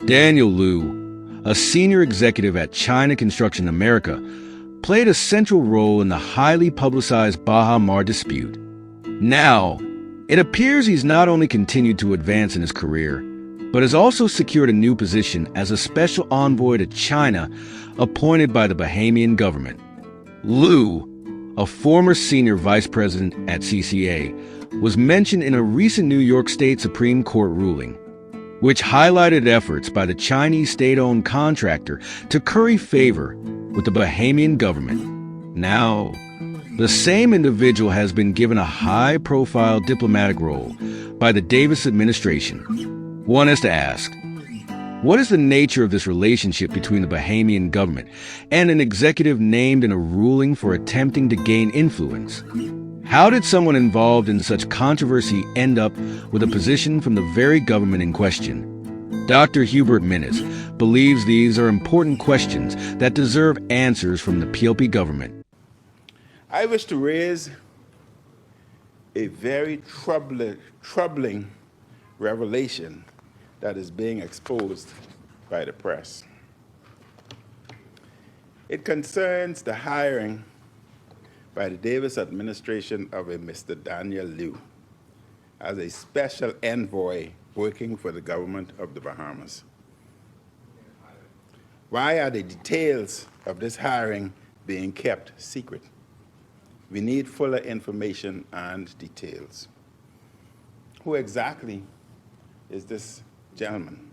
Daniel Liu, a senior executive at China Construction America, played a central role in the highly publicized Baha Mar dispute. Now, it appears he's not only continued to advance in his career, but has also secured a new position as a special envoy to China appointed by the Bahamian government. Liu, a former senior vice president at CCA, was mentioned in a recent New York State Supreme Court ruling, which highlighted efforts by the Chinese state-owned contractor to curry favor with the Bahamian government. Now, the same individual has been given a high-profile diplomatic role by the Davis administration. One has to ask, what is the nature of this relationship between the Bahamian government and an executive named in a ruling for attempting to gain influence? How did someone involved in such controversy end up with a position from the very government in question? Dr. Hubert Minnis believes these are important questions that deserve answers from the PLP government. I wish to raise a very troubling revelation that is being exposed by the press. It concerns the hiring by the Davis administration of a Mr. Daniel Liu as a special envoy working for the government of the Bahamas. Why are the details of this hiring being kept secret? We need fuller information and details. Who exactly is this gentleman?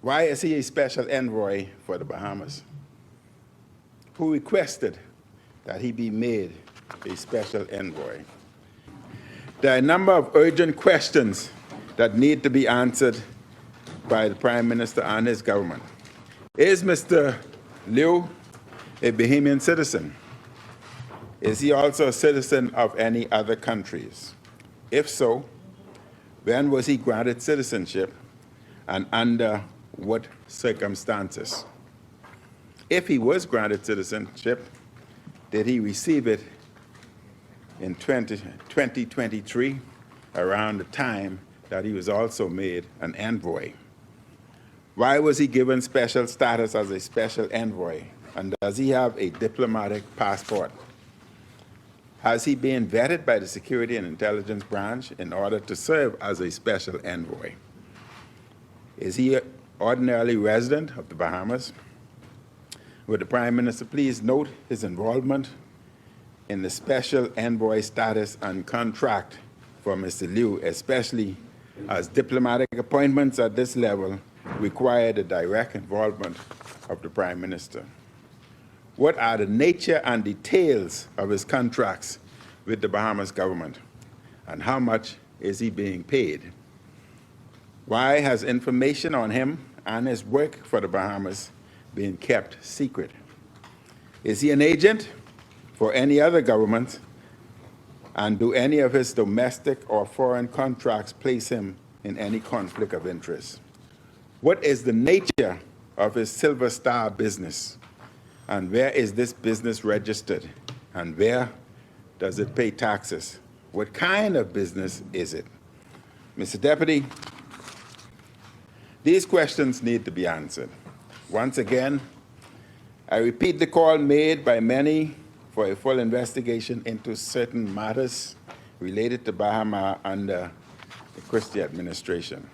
Why is he a special envoy for the Bahamas? Who requested that he be made a special envoy? There are a number of urgent questions that need to be answered by the Prime Minister and his government. Is Mr. Liu a Bahamian citizen? Is he also a citizen of any other countries? If so, when was he granted citizenship and under what circumstances? If he was granted citizenship, did he receive it in 2023, around the time that he was also made an envoy? Why was he given special status as a special envoy? And does he have a diplomatic passport? Has he been vetted by the Security and Intelligence Branch in order to serve as a special envoy? Is he ordinarily resident of the Bahamas? Would the Prime Minister please note his involvement in the special envoy status and contract for Mr. Liu, especially as diplomatic appointments at this level require the direct involvement of the Prime Minister? What are the nature and details of his contracts with the Bahamas government? And how much is he being paid? Why has information on him and his work for the Bahamas been kept secret? Is he an agent for any other government? And do any of his domestic or foreign contracts place him in any conflict of interest? What is the nature of his Silver Star business? And where is this business registered? And where does it pay taxes? What kind of business is it? Mr. Deputy, these questions need to be answered. Once again, I repeat the call made by many for a full investigation into certain matters related to Baha Mar under the Christie administration.